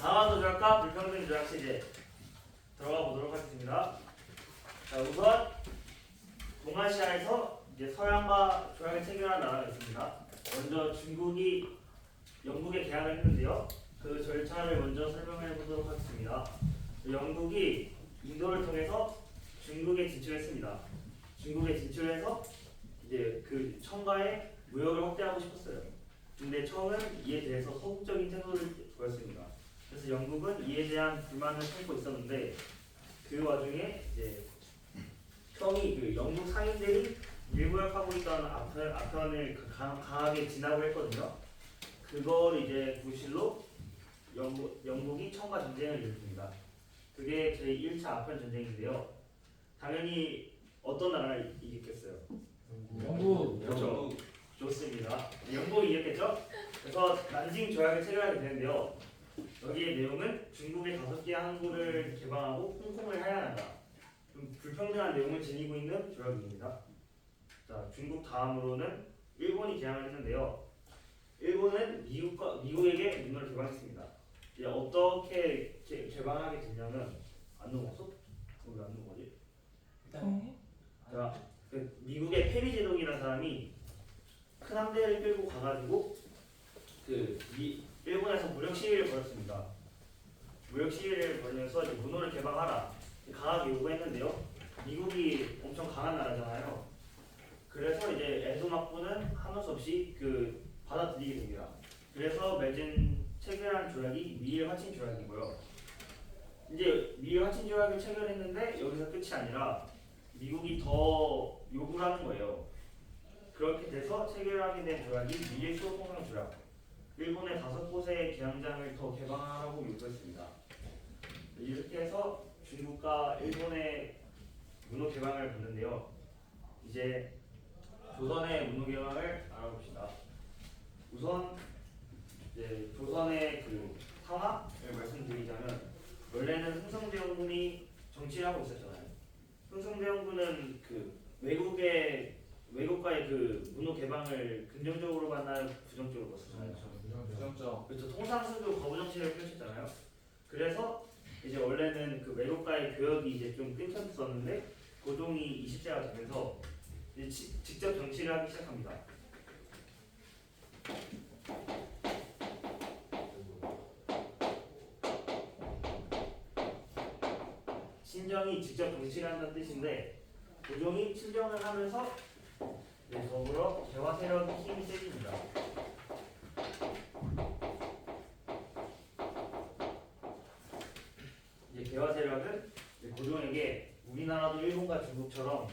강화도 조약과 불평등 조약 체제 들어가 보도록 하겠습니다. 자, 우선 동아시아에서 이제 서양과 조약을 체결한 나라가 있습니다. 먼저 중국이 영국에 계약을 했는데요. 그 절차를 먼저 설명해 보도록 하겠습니다. 영국이 인도를 통해서 중국에 진출했습니다. 중국에 진출해서 이제 그 청과의 무역을 확대하고 싶었어요. 근데 청은 이에 대해서 소극적인 태도를 보였습니다. 그래서 영국은 이에 대한 불만을 품고 있었는데 그 와중에 이제 청이 그 영국 상인들이 밀무역하고 있던 아편을 강하게 진압을 했거든요. 그걸 이제 구실로 영국이 청과 전쟁을 일으킵니다. 그게 제1차 아편 전쟁인데요. 당연히 어떤 나라가 이겼겠어요? 영국. 그렇죠. 좋습니다. 영국이 이겼겠죠? 그래서 난징 조약을 체결하게 되는데요. 여기의 내용은 중국의 5개 항구를 개방하고 홍콩을 하야한다. 좀 불평등한 내용을 지니고 있는 조약입니다. 자, 중국 다음으로는 일본이 개항을 했는데요. 일본은 미국에게 문호를 개방했습니다. 이제 어떻게 개방하게 되냐면 안 넘어갔어? 왜 안 넘어가지? 자, 그 미국의 페리 제독이라는 사람이 큰 함대를 끌고 가가지고 일본에서 무력 시위를 벌였습니다. 무력 시위를 벌여서 이제 문호를 개방하라 강하게 요구했는데요. 미국이 엄청 강한 나라잖아요. 그래서 이제 에도막부는 한우 없이 받아들이게 됩니다. 그래서 맺은 체결한 조약이 미일 화친 조약이고요. 이제 미일 화친 조약을 체결했는데 여기서 끝이 아니라 미국이 더 요구를 하는 거예요. 그렇게 돼서 체결하게 된 조약이 미일 수호통상 조약. 일본의 5곳의 개항장을 더 개방하라고 요구했습니다. 이렇게 해서 중국과 일본의 문호 개방을 봤는데요. 이제 조선의 문호 개방을 알아봅시다. 우선 이제 조선의 상황을 말씀드리자면 원래는 흥성대원군이 정치를 하고 있었잖아요. 흥성대원군은 외국과의 문호 개방을 긍정적으로 봤나요? 부정적으로 봤었나요? 부정적. 그렇죠. 통상수도 거부 정책을 펼쳤잖아요. 그래서 이제 원래는 외국과의 교역이 이제 좀 끊겼었는데 고종이 20세가 되면서 이제 직접 정치를 하기 시작합니다. 친정이 직접 정치를 한다는 뜻인데 고종이 친정을 하면서 더불어 개화 세력의 힘이 세집니다. 이제 개화 세력은 고종에게 우리나라도 일본과 중국처럼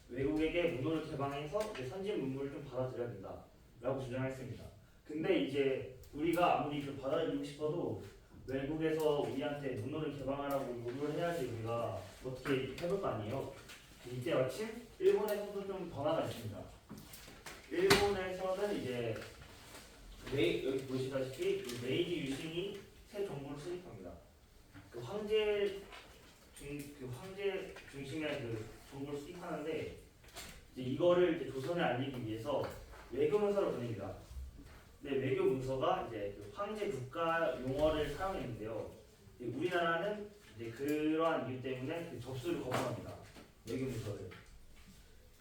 외국에게 문호를 개방해서 선진 문물을 좀 받아들여야 된다라고 주장했습니다. 근데 이제 우리가 아무리 받아들이고 싶어도 외국에서 우리한테 문호를 개방하라고 요구를 해야지 우리가 어떻게 해볼 거 아니에요. 이때 마침 일본에서도 좀 변화가 있습니다. 일본에서는 이제 여기 보시다시피 메이지 유신이 새 정부를 수립합니다. 황제 중심의 정부를 수립하는데 이제 이거를 이제 조선에 알리기 위해서 외교 문서를 보냅니다. 근데 외교 문서가 이제 황제 국가 용어를 사용했는데요. 우리나라는 이제 그러한 이유 때문에 접수를 거부합니다. 외교 문서를.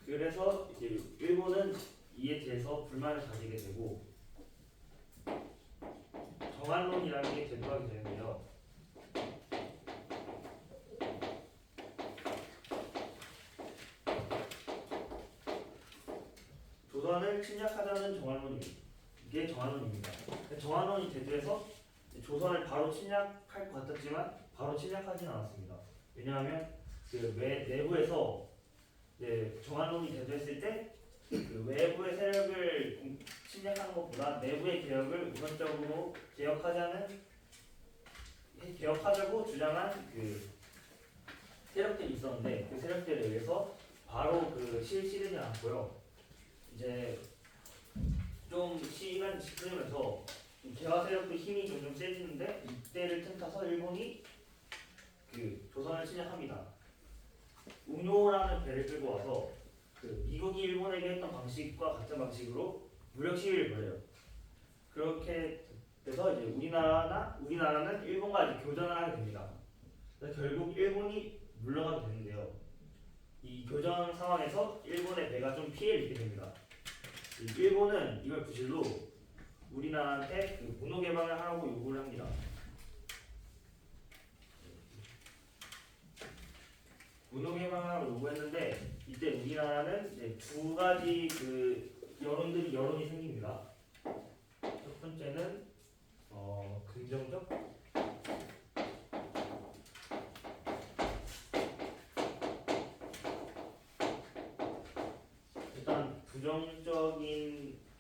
그래서 이제 일본은 이에 대해서 불만을 가지게 되고 정한론이라는 게 대두하게 되는데요. 조선을 침략하자는 정한론입니다. 이게 정한론입니다. 정한론이 대두해서 조선을 바로 침략할 것 같았지만 바로 침략하지는 않았습니다. 왜냐하면 내부에서 정한론이 대두했을 때 외부의 세력을 침략하는 것보다 내부의 개혁을 우선적으로 개혁하자고 주장한 세력들이 있었는데 그 세력들에 의해서 바로 실시되지 않고요. 이제 좀 시간이 흐르면서 개화 세력도 힘이 점점 세지는데 이때를 틈타서 일본이 조선을 침략합니다. 웅노라는 배를 끌고 와서 미국이 일본에게 했던 방식과 같은 방식으로 무력 시위를 벌여요. 그렇게 그래서 이제 우리나라는 일본과 이제 교전을 하게 됩니다. 그래서 결국 일본이 물러가게 되는데요. 이 교전 상황에서 일본의 배가 좀 피해를 입게 됩니다. 일본은 이걸 부실로 우리나라한테 그 문호 개방을 하라고 요구를 합니다. 문호 개방을 요구했는데 이때 우리나라는 이제 두 가지 그 여론이 생깁니다. 첫 번째는 긍정적,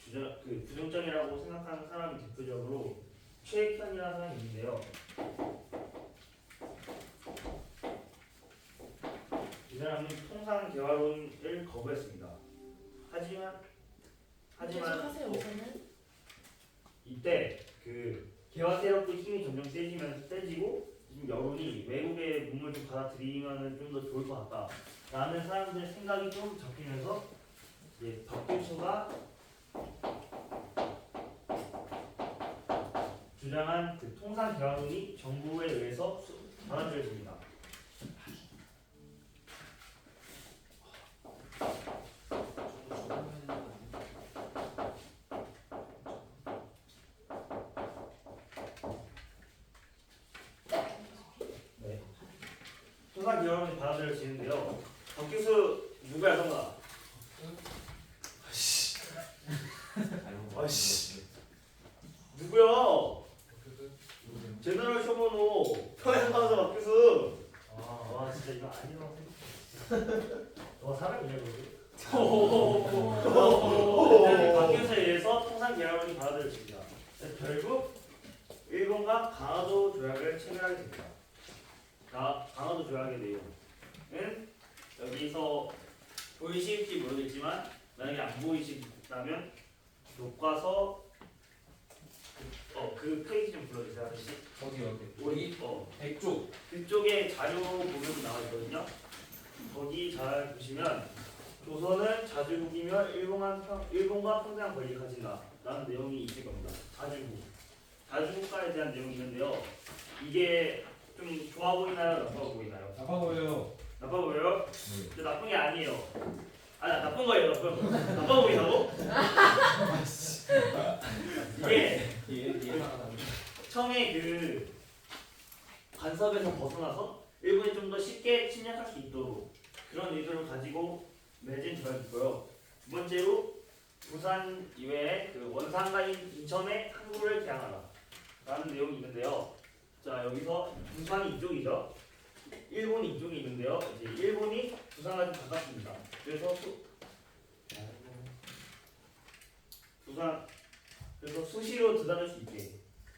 일단 부정적이라고 생각하는 사람이 대표적으로 최익현이라는 사람이 있는데요. 이 사람은 통상 대화론을 거부했습니다. 하지만 계속하세요 우선은. 이때 그 개화 세력도 힘이 점점 세지고 지금 여론이 외국의 문물 좀 받아들이면 좀 더 좋을 것 같다라는 사람들의 생각이 좀 잡히면서 이제 박 교수가 주장한 그 통상 대화론이 정부에 의해서 받아들여집니다. 네. 통상 대화론이 받아들여지는데요. 박 교수 누구야 성가? 아씨. 누구야? 제너럴 쇼모노 평양 가서 박 교수. 와 진짜 이거 아니라고 생각해. 너 사람이냐 그거? 박 교수에 의해서 통상 계약론이 받아들여집니다. 결국 일본과 강화도 조약을 체결하게 됩니다. 강화도 조약의 내용은 여기서 보이실지 모르겠지만 만약에 안 보이시다면 교과서 그 페이지 좀 불러주세요 아저씨. 어디? 100쪽. 그쪽에 자료 보면 나와 있거든요. 거기 잘 보시면 조선은 자주국이며 일본과 평생 권리 가진다라는 내용이 있을 겁니다. 자주국가에 대한 내용이 있는데요. 이게 좀 좋아 보이나요? 나빠 보이나요? 나빠 보여요. 나빠 보여요? 근데 나쁜 게 아니에요. 나쁜 거예요. 나빠 보이라고? 이게 처음에 그 간섭에서 벗어나서 일본이 좀 더 쉽게 침략할 수 있도록 그런 의도를 가지고 맺은 조약이고요. 두 번째로 부산 이외에 그 원산가인 인천에 항구를 개항하라 라는 내용이 있는데요. 자 여기서 부산이 이쪽이죠. 일본이 이쪽에 있는데요. 이제 일본이 부산과 좀 가깝습니다. 그래서 수시로 들어갈 수 있게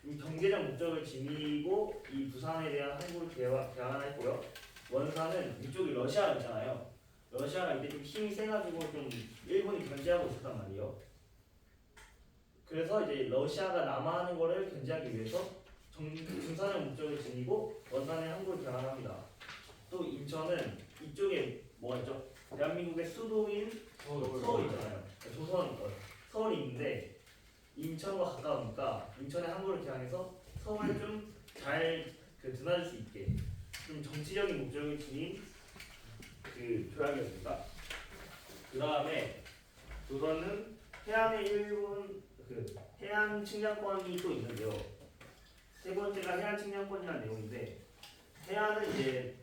이 경제적 목적을 지니고 이 부산에 대한 항구를 개항했고요. 원산은 이쪽이 러시아가 있잖아요. 러시아가 이때 좀 힘이 세가지고 좀 일본이 견제하고 있었단 말이에요. 그래서 이제 러시아가 남하하는 거를 견제하기 위해서 중산의 목적을 지니고 원산에 항구를 개항합니다. 또 인천은 이쪽에 뭐가 있죠? 대한민국의 수도인 서울 있잖아요. 서울이 있는데 인천과 가까우니까 인천에 항구를 개항해서 서울을 좀 잘 드나들 수 있게 좀 정치적인 목적을 지닌 그 조약이었습니다. 그 다음에 조선은 해안의 일본 해안 측량권이 또 있는데요. 세 번째가 해안 측량권이라는 내용인데 해안은 이제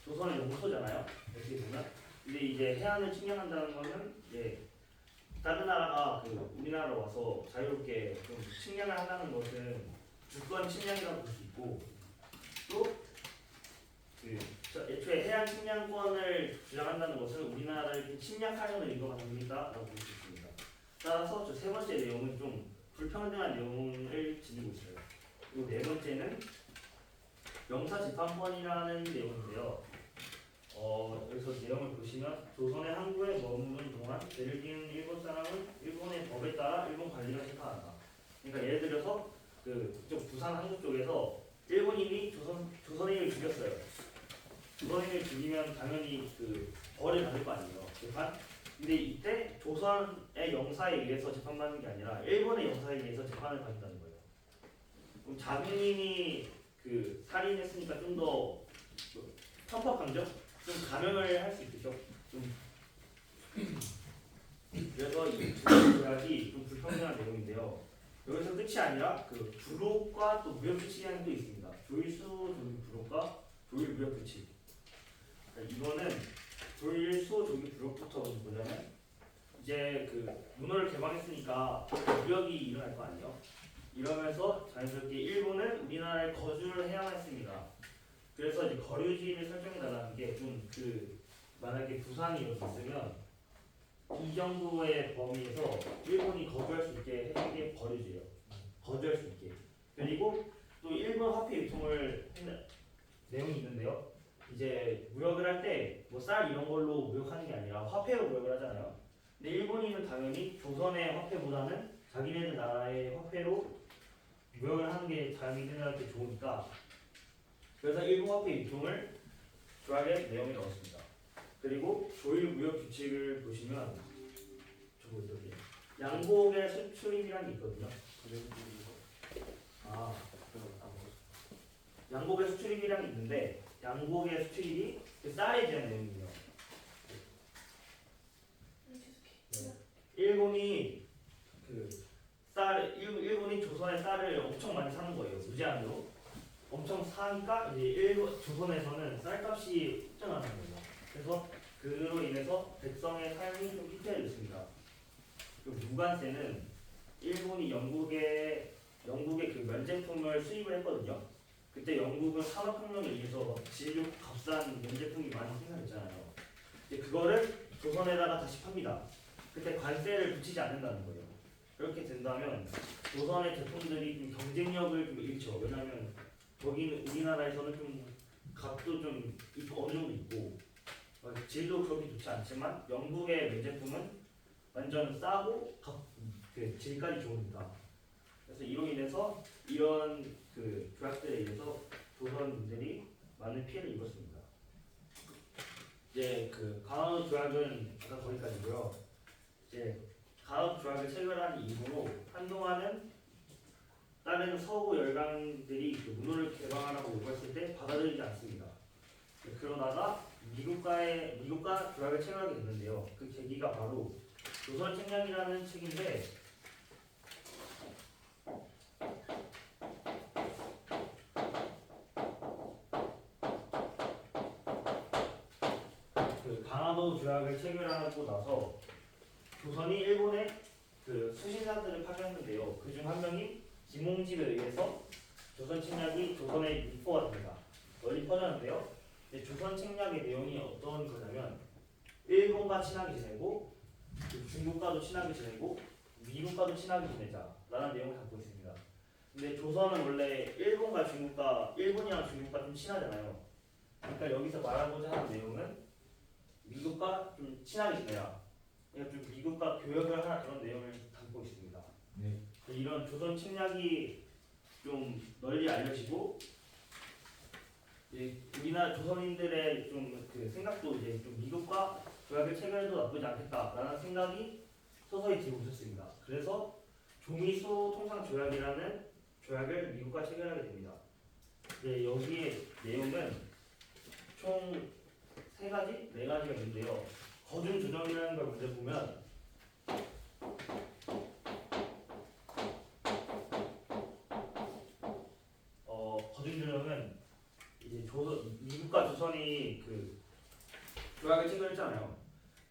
조선의 영토잖아요. 어떻게 보면. 근데 이제 해안을 측량한다는 거는 이제 다른 나라가 우리나라로 와서 자유롭게 좀 측량을 한다는 것은 주권 측량이라고 볼 수 있고 또 애초에 해안 측량권을 주장한다는 것은 우리나라를 침략하려는 의도가 담긴다라고 볼 수 있습니다. 따라서 저 세 번째 내용은 좀 불평등한 내용을 지니고 있어요. 그리고 네 번째는 영사재판권이라는 내용인데요. 여기서 내용을 보시면 조선의 항구에 머무는 동안 죄를 지은 일본 사람은 일본의 법에 따라 일본 관리가 재판한다. 그러니까 예를 들어서 그쪽 부산 항구 쪽에서 일본인이 조선인을 죽였어요. 조선인을 죽이면 당연히 벌을 받을 거 아니에요. 재판. 근데 이때 조선의 영사에 의해서 재판받는 게 아니라 일본의 영사에 의해서 재판을 받는다는 거예요. 그럼 자국민이 그 살인했으니까 좀 더 편법 감정, 좀 감형을 할 수 있겠죠. 좀 그래서 이 조약이 좀 불평등한 내용인데요. 여기서 끝이 아니라 그 불혹과 또 무역 규칙이라는 게 있습니다. 조일수 조기 불혹과 조일 무역 규칙. 이거는 조일수 조기 불혹부터 보자면 이제 그 문호를 개방했으니까 무역이 일어날 거 아니에요. 이러면서 자연스럽게 일본은 우리나라에 거주를 해야만 했습니다. 그래서 이제 거류지를 설정해달라는 게 좀 그 만약에 부산이 이렇게 있으면 이 정도의 범위에서 일본이 거주할 수 있게 해준 게 거류지예요. 거주할 수 있게. 그리고 또 일본 화폐 유통을 했는 내용이 있는데요. 이제 무역을 할 때 뭐 쌀 이런 걸로 무역하는 게 아니라 화폐로 무역을 하잖아요. 근데 일본인은 당연히 조선의 화폐보다는 자기네들 나라의 화폐로 무역을 하는 게 자기네들한테 좋으니까 그래서 일본 화폐 유통을 조약에 내용에 넣었습니다. 그리고 조일 무역 규칙을 보시면 저거 저기 양곡의 수출입이라는 게 있거든요. 양곡의 수출입이라는 게 있는데 양곡의 수출입이 그 쌀에 대한 내용이에요. 네. 일본이 일본이 조선의 쌀을 엄청 많이 사는 거예요. 무제한으로 엄청 사니까 이제 조선에서는 쌀값이 폭등하는 거예요. 그래서 그로 인해서 백성의 삶이 좀 피폐해졌습니다. 그리고 무관세는 일본이 영국의 그 면제품을 수입을 했거든요. 그때 영국은 산업혁명에 의해서 진료 값싼 면제품이 많이 생산했잖아요. 근데 그거를 조선에다가 다시 팝니다. 그때 관세를 붙이지 않는다는 거예요. 그렇게 된다면 조선의 제품들이 좀 경쟁력을 좀 잃죠. 왜냐하면 거기는 우리나라에서는 좀 값도 좀 어느 정도 있고 질도 그렇게 좋지 않지만 영국의 면제품은 완전 싸고 그 질까지 좋으니까. 그래서 이로 인해서 이런 그 조약들에 의해서 조선인들이 많은 피해를 입었습니다. 이제 그 강화도 조약은 아까 거기까지고요. 이제 강화도 조약을 체결한 이후로 한동안은 다른 서구 열강들이 그 문호를 개방하라고 요구했을 때 받아들이지 않습니다. 그러다가 미국과 조약을 체결하게 됐는데요. 그 계기가 바로 조선 책략이라는 책인데 그 강화도 조약을 체결하고 나서 조선이 일본에 그 수신사들을 파견했는데요. 그중 한 명이 김홍집에 의해서 조선 책략이 조선에 유포가 됩니다. 널리 퍼졌는데요. 조선 책략의 내용이 어떤 거냐면 일본과 친하게 지내고 중국과도 친하게 지내고 미국과도 친하게 지내자라는 내용을 담고 있습니다. 근데 조선은 원래 일본이랑 중국과 좀 친하잖아요. 그러니까 여기서 말하고자 하는 내용은 미국과 좀 친하게 지내라. 그러니까 좀 미국과 교역을 하라 그런 내용을 담고 있습니다. 네. 이런 조선 침략이 좀 널리 알려지고 우리나라 조선인들의 좀 그 생각도 이제 좀 미국과 조약을 체결해도 나쁘지 않겠다라는 생각이 서서히 들고 있었습니다. 그래서 조미소 통상 조약이라는 조약을 미국과 체결하게 됩니다. 여기에 내용은 총 3가지, 4가지가 있는데요. 거준 조정이라는 걸 먼저 보면 거준 조정은 이제 미국과 조선이 그 조약을 체결했잖아요.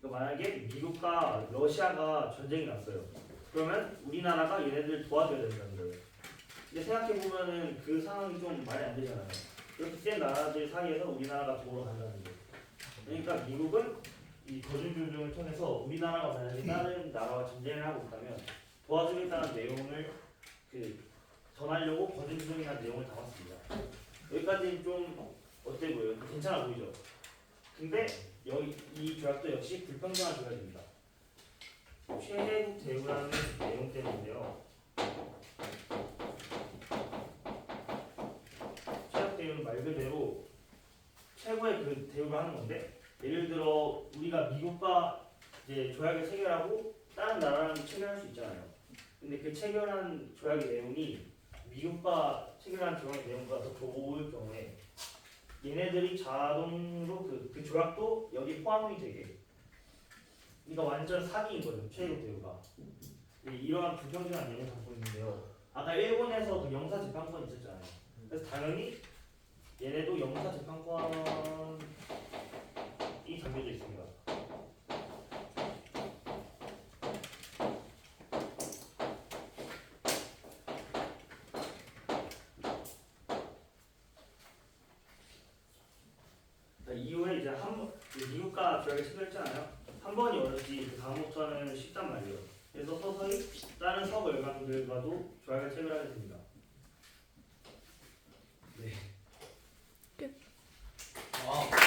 그러니까 만약에 미국과 러시아가 전쟁이 났어요. 그러면 우리나라가 얘네들 도와줘야 된다는 거예요. 근데 생각해 보면은 그 상황이 좀 말이 안 되잖아요. 이렇게 센 나라들 사이에서 우리나라가 도우러 간다는 거예요. 그러니까 미국은 이 거준 조정을 통해서 우리나라가 만약에 다른 나라와 전쟁을 하고 있다면 도와주겠다는 내용을 전하려고 거준 조정이라는 내용을 담았습니다. 여기까지 좀 어때 보여요? 괜찮아 보이죠? 근데 이 조약도 역시 불평등한 조약입니다. 최혜국 대우라는 내용 때문인데요. 최혜국 대우는 말 그대로 최고의 그 대우를 하는 건데, 예를 들어 우리가 미국과 이제 조약을 체결하고 다른 나라랑 체결할 수 있잖아요. 근데 그 체결한 조약의 내용이 미국과 체결한 조약 내용보다 더 좋을 경우에 얘네들이 자동으로 그 조약도 여기 포함이 되게. 그러니까 완전 사기인 거죠. 최고 대우가. 이러한 불평등한 예를 담고 있는데요. 아까 일본에서 그 영사 재판권 있었잖아요. 그래서 당연히 얘네도 영사 재판권이 담겨져 있습니다. 이후에 이제 미국과 조약을 체결했잖아요. 한 번이 어렵지 그 다음부터는 쉽단 말이에요. 그래서 서서히 다른 서구 열강들과도 조약을 체결하게 됩니다.